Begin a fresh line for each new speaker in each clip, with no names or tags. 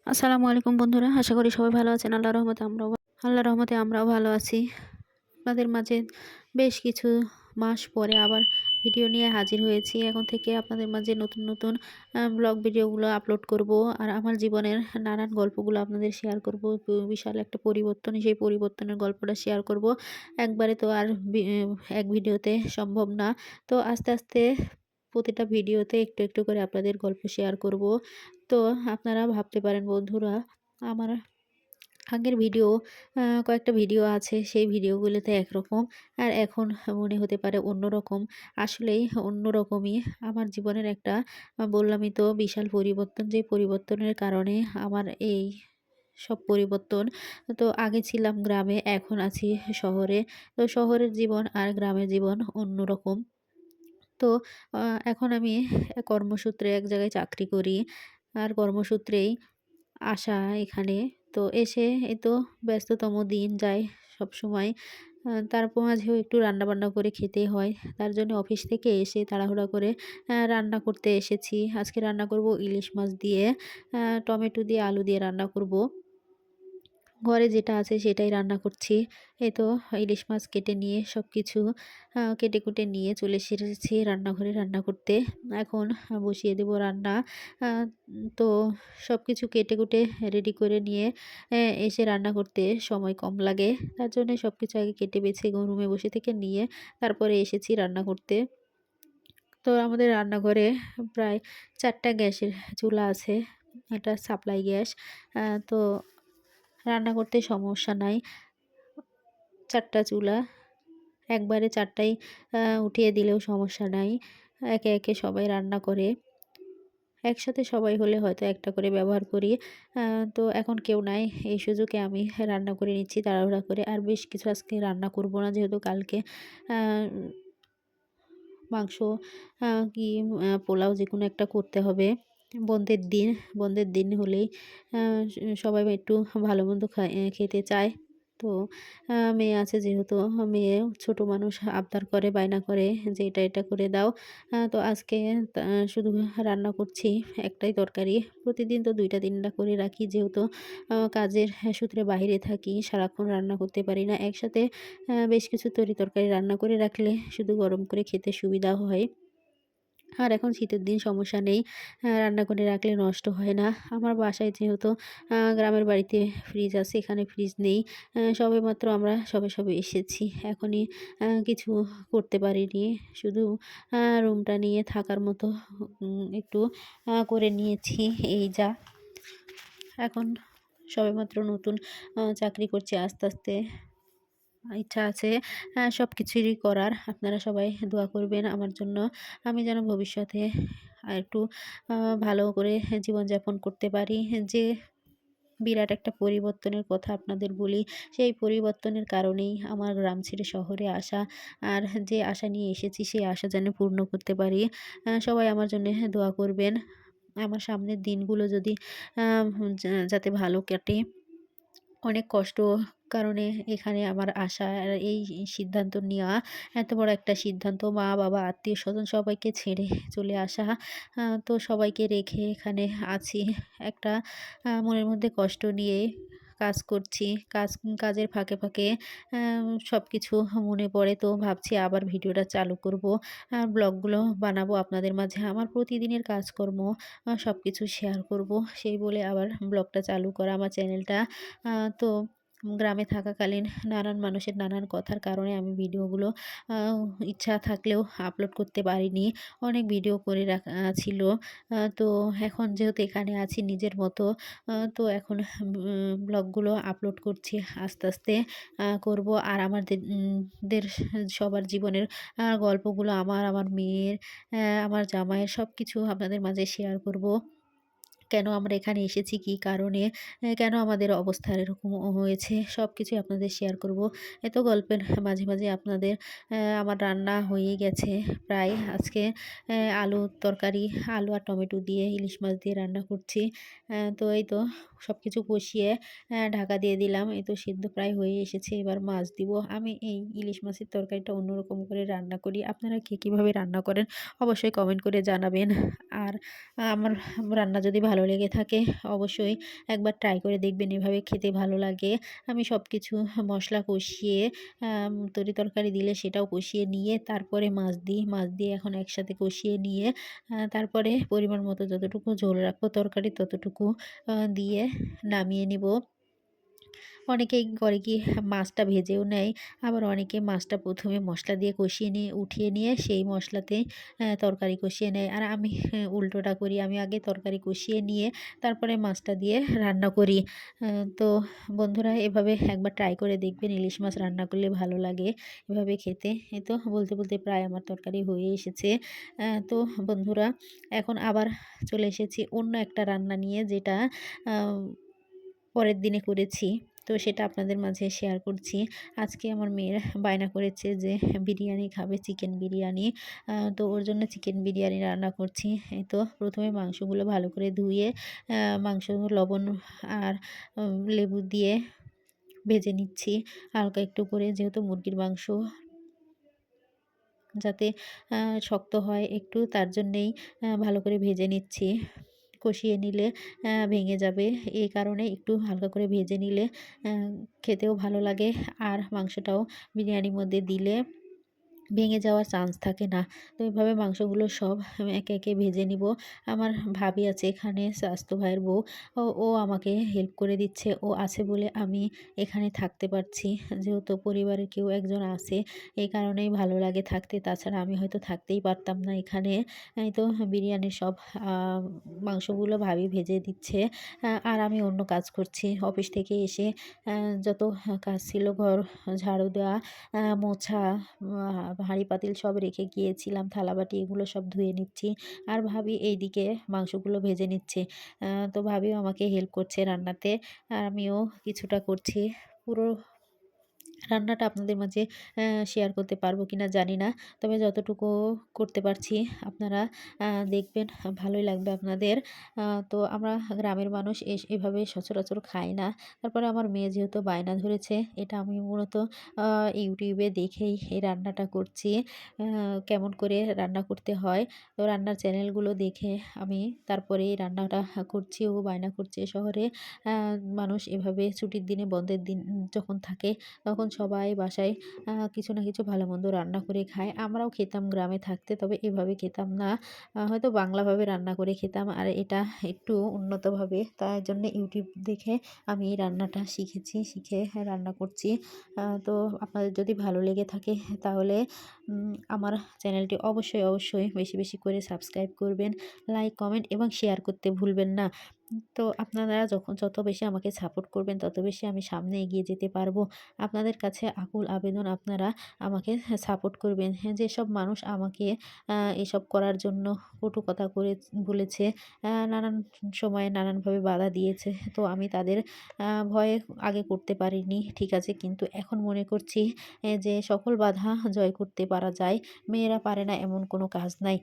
আসসালামু আলাইকুম বন্ধুরা, আশা করি সবাই ভালো আছেন। আল্লাহর রহমতে আমরাও ভালো আছি। আপনাদের মাঝে বেশ কিছু মাস পরে আবার ভিডিও নিয়ে হাজির হয়েছি। এখন থেকে আপনাদের মাঝে নতুন নতুন ব্লগ ভিডিওগুলো আপলোড করব। আর আমার জীবনের নানান গল্পগুলো আপনাদের শেয়ার করব। বিশাল একটা পরিবর্তন, সেই পরিবর্তনের গল্পটা শেয়ার করব। একবারে তো আর এক ভিডিওতে সম্ভব না। তো আস্তে আস্তে প্রতিটা ভিডিওতে একটু একটু করে আপনাদের গল্প শেয়ার করব। তো আপনারা ভাবতে পারেন বন্ধুরা, আমার আগের ভিডিও কয়েকটা ভিডিও আছে, সেই ভিডিওগুলোতে একরকম আর এখন মনে হতে পারে অন্যরকম। আসলেই অন্যরকমই। আমার জীবনের একটা বললামই তো বিশাল পরিবর্তন, যে পরিবর্তনের কারণে আমার এই সব পরিবর্তন। তো আগে ছিলাম গ্রামে, এখন আছি শহরে। তো শহরের জীবন আর গ্রামের জীবন অন্যরকম। তো আ এখন আমি কর্মসূত্রে এক জায়গায় চাকরি করি। আর কর্মসূত্রেই আসা এখানে। তো এসে এই তো ব্যস্ততম দিন যায় সবসময়। তার মাঝেও একটু রান্নাবান্না করে খেতে হয়। তার জন্য অফিস থেকে এসে তাড়াহুড়া করে রান্না করতে এসেছি। আজকে রান্না করব ইলিশ মাছ দিয়ে, টমেটো দিয়ে, আলু দিয়ে রান্না করব। ঘরে যেটা আছে সেটাই রান্না করছি। এই তো ইলিশ মাছ কেটে নিয়ে সবকিছু কেটে-কুটে নিয়ে চলে এসেছি রান্নাঘরে রান্না করতে। এখন বসিয়ে দেব রান্না। আ তো সবকিছু কেটে-কুটে রেডি করে নিয়ে এসে রান্না করতে সময় কম লাগে। তার জন্য সবকিছু আগে কেটে বেছে রুমে বসে থেকে নিয়ে তারপরে এসেছি রান্না করতে। তো আমাদের রান্নাঘরে প্রায় ৪ টা গ্যাসের চুলা আছে। এটা সাপ্লাই গ্যাস। তো রান্না করতে সমস্যা নাই। ৪ টা চুলা, একবারে ৪ টাই উঠিয়ে দিলেও সমস্যা নাই। একে, একে সবাই রান্না করে। একসাথে সবাই হলে হয়তো একটা করে ব্যবহার করি। আ তো এখন কেউ নাই। এই সুযোগে আমি রান্না করে নিচ্ছি তাড়াহুড়া করে। আর বেশ কিছু আজকে রান্না করব না, যেহেতু কালকে আ মাংস কি পোলাও যেকোনো একটা করতে হবে। বন্ধের দিন, বন্ধের দিন হলেই আ সবাই একটু ভালো-মন্দ খেতে চায়। তো মেয়ে আছে যেহেতু, মেয়ে ছোট মানুষ আবদার করে, বায়না করে যে এটা, এটা করে দাও। তো আজকে শুধু রান্না করছি একটাই তরকারি। প্রতিদিন তো ২ টা ৩ টা করে রাখি, যেহেতু কাজের সূত্রে বাহিরে থাকি। সারাক্ষণ রান্না করতে পারি না। একসাথে বেশ কিছু তরি-তরকারি রান্না করে রাখলে শুধু গরম করে খেতে সুবিধা হয়। আর এখন শীতের দিন সমস্যা নেই। রান্না করে রাখলে নষ্ট হয় না। আমার বাসায় যেহেতু গ্রামের বাড়িতে ফ্রিজ আছে, এখানে ফ্রিজ নেই। সবেমাত্র আমরা সবে এসেছি। এখনই কিছু করতে পারিনি। শুধু রুমটা নিয়ে থাকার মতো একটু করে নিয়েছি, এই যা। এখন সবেমাত্র নতুন চাকরি করছি। আস্তে, আস্তে ইচ্ছা আছে সবকিছুরই করার। আপনারা সবাই দোয়া করবেন আমার জন্য। আমি যেন ভবিষ্যতে আরেকটু আ ভালো করে জীবনযাপন করতে পারি। যে বিরাট একটা পরিবর্তনের কথা আপনাদের বলি, সেই পরিবর্তনের কারণেই আমার গ্রাম ছেড়ে শহরে আসা। আর যে আশা নিয়ে এসেছি সেই আশা যেন পূর্ণ করতে পারি। সবাই আমার জন্যে দোয়া করবেন। আমার সামনের দিনগুলো যদি আ যাতে ভালো কাটে। অনেক কষ্ট কারণে এখানে আমার আসা, আর এই সিদ্ধান্ত নেওয়া, এত বড় একটা সিদ্ধান্ত, মা-বাবা, আত্মীয়স্বজন সবাইকে ছেড়ে চলে আসা। তো সবাইকে রেখে এখানে আছি। একটা মনের মধ্যে কষ্ট নিয়ে কাজ করছি। কাজের ফাঁকে, ফাঁকে সবকিছু মনে পড়ে, তো ভাবছি আবার ভিডিওটা চালু করব। ব্লগগুলো বানাবো আপনাদের মাঝে। আমার প্রতিদিনের কাজকর্ম সবকিছু শেয়ার করব। সেই বলে আবার ব্লগটা চালু করা আমার চ্যানেলটা। তো গ্রামে থাকাকালীন নানান মানুষের নানান কথার কারণে আমি ভিডিওগুলো আ ইচ্ছা থাকলেও আপলোড করতে পারিনি। অনেক ভিডিও করে রাখা ছিল। তো এখন যেহেতু এখানে আছি নিজের মতো, তো এখন ব্লগগুলো আপলোড করছি। আস্তে, আস্তে করব। আর আমাদের দের সবার জীবনের গল্পগুলো আমার মেয়ের, আমার জামাইয়ের সবকিছু আপনাদের মাঝে শেয়ার করব। কেন আমরা এখানে এসেছি, কী কারণে, কেন আমাদের অবস্থা এরকম হয়েছে, সবকিছুই আপনাদের শেয়ার করব। এত গল্পের মাঝে, মাঝে আপনাদের আমার রান্না হয়েই গেছে প্রায়। আজকে আলুর তরকারি, আলু আর টমেটো দিয়ে ইলিশ মাছ দিয়ে রান্না করছি। তো এই তো সবকিছু কষিয়ে ঢাকা দিয়ে দিলাম। এই তো সিদ্ধ প্রায় হয়ে এসেছে। এবার মাছ দিব। আমি এই ইলিশ মাছের তরকারিটা অন্যরকম করে রান্না করি। আপনারা কে কীভাবে রান্না করেন অবশ্যই কমেন্ট করে জানাবেন। আর আমার রান্না যদি ভালো ভালো লেগে থাকে অবশ্যই একবার ট্রাই করে দেখবেন, এভাবে খেতে ভালো লাগে। আমি সবকিছু মসলা কষিয়ে তরি-তরকারি দিলে সেটাও কষিয়ে নিয়ে তারপরে মাছ দিই। মাছ দিয়ে এখন একসাথে কষিয়ে নিয়ে তারপরে পরিমাণ মতো যতটুকু ঝোল রাখবো তরকারি ততটুকু দিয়ে নামিয়ে নিব। অনেকেই করে কি মাছটা ভেজেও নেয়। আবার অনেকে মাছটা ১ম এ মসলা দিয়ে কষিয়ে নিয়ে উঠিয়ে নিয়ে সেই মসলাতে তরকারি কষিয়ে নেয়। আর আমি উল্টোটা করি। আমি আগে তরকারি কষিয়ে নিয়ে তারপরে মাছটা দিয়ে রান্না করি। তো বন্ধুরা এভাবে একবার ট্রাই করে দেখবেন, ইলিশ মাছ রান্না করলে ভালো লাগে এভাবে খেতে। এই তো বলতে, বলতে প্রায় আমার তরকারি হয়ে এসেছে। তো বন্ধুরা এখন আবার চলে এসেছি অন্য একটা রান্না নিয়ে, যেটা আ পরের দিনে করেছি। তো সেটা আপনাদের মাঝে শেয়ার করছি। আজকে আমার মেয়ের বায়না করেছে যে বিরিয়ানি খাবে, চিকেন বিরিয়ানি। তো ওর জন্য চিকেন বিরিয়ানি রান্না করছি। এই তো ১ম এ মাংসগুলো ভালো করে ধুয়ে মাংস লবণ আর লেবু দিয়ে ভেজে নিচ্ছি হালকা একটু করে, যেহেতু মুরগির মাংস যাতে শক্ত হয় একটু, তার জন্যেই ভালো করে ভেজে নিচ্ছি। কষিয়ে নিলে ভেঙে যাবে। এই কারণে একটু হালকা করে ভেজে নিলে অ্যা খেতেও ভালো লাগে। আর মাংসটাও বিরিয়ানির মধ্যে দিলে ভেঙে যাওয়ার চান্স থাকে না। তো এভাবে মাংসগুলো সব আমি একে, একে ভেজে নিব। আমার ভাবি আছে এখানে, চাচাতো ভাইয়ের বউ। ও আমাকে হেল্প করে দিচ্ছে। ও আছে বলে আমি এখানে থাকতে পারছি। যেহেতু পরিবারের কেউ একজন আছে, এই কারণেই ভালো লাগে থাকতে। তাছাড়া আমি হয়তো থাকতেই পারতাম না এখানে। এই তো বিরিয়ানির সব আ মাংসগুলো ভাবি ভেজে দিচ্ছে। আর আমি অন্য কাজ করছি। অফিস থেকে এসে যত কাজ ছিল, ঘর ঝাড়ু দেওয়া, মোছা, হাঁড়ি-পাতিল সব রেখে গিয়েছিলাম, থালাবাটি এগুলো সব ধুয়ে নিচ্ছি। আর ভাবি এইদিকে মাংসগুলো ভেজে নিচ্ছে। তো ভাবিও আমাকে হেল্প করছে রান্নাতে। আর আমিও কিছুটা করছি। পুরো রান্নাটা আপনাদের মাঝে শেয়ার করতে পারবো কিনা জানি না। তবে যতটুকু করতে পারছি আপনারা দেখবেন, ভালোই লাগবে আপনাদের। তো আমরা গ্রামের মানুষ এভাবে সচরাচর খাই না। তারপরে আমার মেয়ে যেহেতু বায়না ধরেছে, এটা আমি মূলত আ YouTube এ দেখেই এই রান্নাটা করছি। কেমন করে রান্না করতে হয়। তো রান্নার চ্যানেলগুলো দেখে আমি তারপরে এই রান্নাটা করছি। ও বায়না করছে শহরে আ মানুষ এভাবে ছুটির দিনে, বন্ধের দিন যখন থাকে তখন সবাই বাসায় কিছু না কিছু ভালো-মন্দ রান্না করে খায়। আমরাও খেতাম গ্রামে থাকতে, তবে এভাবে খেতাম না। হয়তো বাংলাভাবে রান্না করে খেতাম। আর এটা একটু উন্নতভাবে, তার জন্য YouTube দেখে আমি এই রান্নাটা শিখেছি। শিখে রান্না করছি। তো আপনাদের যদি ভালো লেগে থাকে তাহলে আমার চ্যানেলটি অবশ্যই, অবশ্যই বেশি, বেশি করে সাবস্ক্রাইব করবেন। লাইক, কমেন্ট এবং শেয়ার করতে ভুলবেন না। তো আপনারা যত বেশি আমাকে সাপোর্ট করবেন তত বেশি আমি সামনে এগিয়ে যেতে পারবো। আপনাদের কাছে আকুল আবেদন, আপনারা আমাকে সাপোর্ট করবেন। হ্যাঁ, যেসব মানুষ আমাকে এসব করার জন্য কটু কথা বলেছে, নানান সময়ে নানানভাবে বাধা দিয়েছে। তো আমি তাদের ভয়ে আগে করতে পারিনি। ঠিক আছে? কিন্তু এখন মনে করছি যে সকল বাধা জয় করতে পারা যায়। মেয়েরা পারে না এমন কোনো কাজ নাই।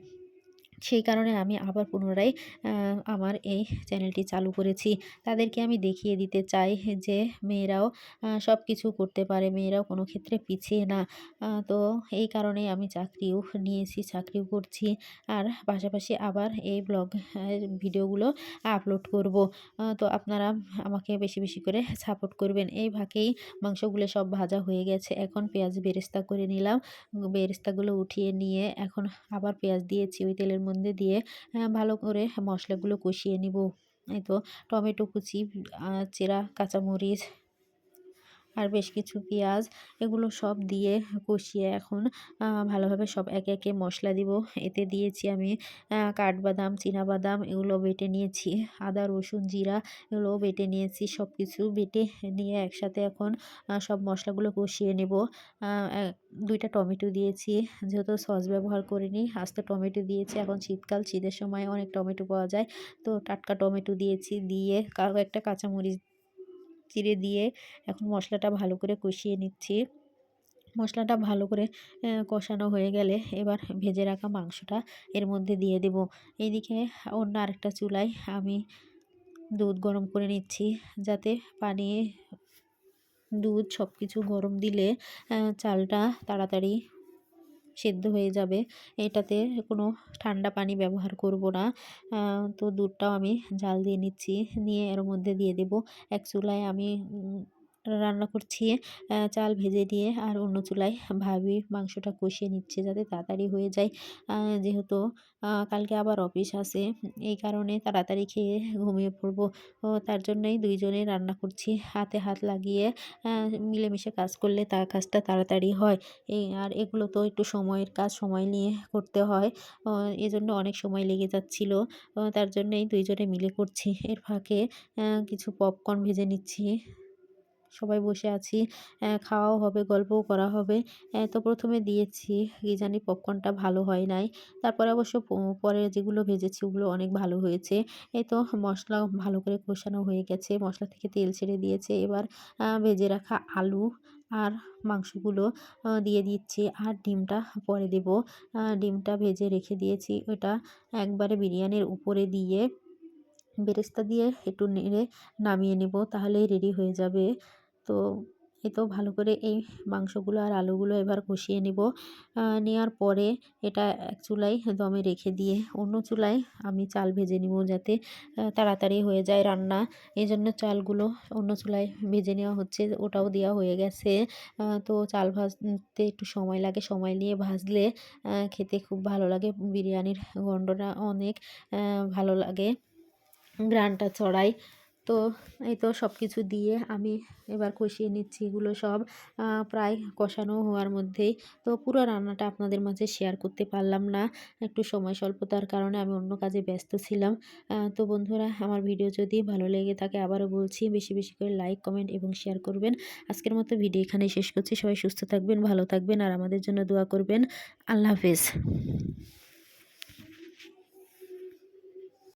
সেই কারণে আমি আবার পুনরায় আ আমার এই চ্যানেলটি চালু করেছি। তাদেরকে আমি দেখিয়ে দিতে চাই যে মেয়েরাও সবকিছু করতে পারে। মেয়েরাও কোনো ক্ষেত্রে পিছিয়ে না। তো এই কারণেই আমি চাকরিও নিয়েছি, চাকরিও করছি। আর পাশাপাশি আবার এই ব্লগ ভিডিওগুলো আপলোড করব। তো আপনারা আমাকে বেশি, বেশি করে সাপোর্ট করবেন। এই ফাঁকেই মাংসগুলো সব ভাজা হয়ে গেছে। এখন পেঁয়াজ বেরেস্তা করে নিলাম। বেরেস্তাগুলো উঠিয়ে নিয়ে এখন আবার পেঁয়াজ দিয়েছি ওই তেলের মধ্যে দিয়ে ভালো করে মশলাগুলো কষিয়ে নিব। এই তো টমেটো কুচি, চেরা কাঁচামরিচ আর বেশ কিছু পেঁয়াজ, এগুলো সব দিয়ে কষিয়ে এখন ভালোভাবে সব একে, একে মশলা দিব। এতে দিয়েছি আমি কাঠবাদাম, চিনাবাদাম এগুলো বেটে নিয়েছি। আদা, রসুন, জিরা এগুলোও বেটে নিয়েছি। সবকিছু বেটে নিয়ে একসাথে এখন সব মশলাগুলো কষিয়ে নেব। আ এ ২ টা টমেটো দিয়েছি। যেহেতু সস ব্যবহার করিনি, আস্ত টমেটো দিয়েছি। এখন শীতকাল, শীতের সময় অনেক টমেটো পাওয়া যায়। তো টাটকা টমেটো দিয়েছি। দিয়ে কয়েকটা কাঁচামরিচ চিড়ে দিয়ে এখন মশলাটা ভালো করে কষিয়ে নিচ্ছি। মশলাটা ভালো করে কষানো হয়ে গেলে এবার ভেজে রাখা মাংসটা এর মধ্যে দিয়ে দেব। এদিকে অন্য আরেকটা চুলায় আমি দুধ গরম করে নিচ্ছি, যাতে পানি, দুধ সবকিছু গরম দিলে চালটা তাড়াতাড়ি সেদ্ধ হয়ে যাবে। এটাতে কোনো ঠান্ডা পানি ব্যবহার করব না। তো দুধটাও আমি জাল দিয়ে নিচ্ছি। নিয়ে এর মধ্যে দিয়ে দেব। এক চুলায় আমি রান্না করছি চাল ভেজে দিয়ে, আর অন্য চুলায় ভাবি মাংসটা কষিয়ে নিচ্ছে যাতে তাড়াতাড়ি হয়ে যায়। যেহেতু কালকে আবার অফিস আছে, এই কারণে তাড়াতাড়ি খেয়ে ঘুমিয়ে পড়বো। তার জন্যই ২ জনে রান্না করছি। হাতে হাত লাগিয়ে আ মিলেমিশে কাজ করলে কাজটা তাড়াতাড়ি হয়। আর এগুলো তো একটু সময়ের কাজ, সময় নিয়ে করতে হয়। অ এজন্য অনেক সময় লেগে যাচ্ছিল। তার জন্যই ২ জনে মিলে করছি। এর ফাঁকে কিছু পপকর্ন ভেজে নিচ্ছি। সবাই বসে আছি। খাওয়াও হবে, গল্পও করা হবে। তো ১ম এ দিয়েছি, কি জানি পপকর্নটা ভালো হয় নাই। তারপরে অবশ্য পরে যেগুলো ভেজেছি ওগুলো অনেক ভালো হয়েছে। এই তো মসলা ভালো করে কষানো হয়ে গেছে। মসলা থেকে তেল ছেড়ে দিয়েছে। এবার ভেজে রাখা আলু আর মাংসগুলো দিয়ে দিচ্ছি। আর ডিমটা পরে দেব। ডিমটা ভেজে রেখে দিয়েছি। ওটা একবারে বিরিয়ানির উপরে দিয়ে বেরেস্তা দিয়ে একটু নেড়ে নামিয়ে নেব, তাহলেই রেডি হয়ে যাবে। তো এই তো ভালো করে এই মাংসগুলো আর আলুগুলো এবার কষিয়ে নেব। নেয়ার পরে এটা এক চুলায় দমে রেখে দিয়ে অন্য চুলায় আমি চাল ভেজে নিব, যাতে তাড়াতাড়ি হয়ে যায় রান্না। এজন্য চালগুলো অন্য চুলায় ভেজে নেওয়া হচ্ছে। ওটাও দেওয়া হয়ে গেছে। তো চাল ভাজতে একটু সময় লাগে। সময় নিয়ে ভাজলে খেতে খুব ভালো লাগে। বিরিয়ানির গন্ধটা অনেক ভালো লাগে। ঘ্রাণটা ছড়ায়। তো এই তো সবকিছু দিয়ে আমি এবার কষিয়ে নিচ্ছি এগুলো সব। প্রায় কষানো হওয়ার মধ্যেই। তো পুরো রান্নাটা আপনাদের মাঝে শেয়ার করতে পারলাম না। একটু সময় স্বল্পতার কারণে আমি অন্য কাজে ব্যস্ত ছিলাম। তো বন্ধুরা, আমার ভিডিও যদি ভালো লেগে থাকে আবারও বলছি বেশি, বেশি করে লাইক, কমেন্ট এবং শেয়ার করবেন। আজকের মতো ভিডিও এখানেই শেষ করছি। সবাই সুস্থ থাকবেন, ভালো থাকবেন আর আমাদের জন্য দোয়া করবেন। আল্লাহ হাফেজ।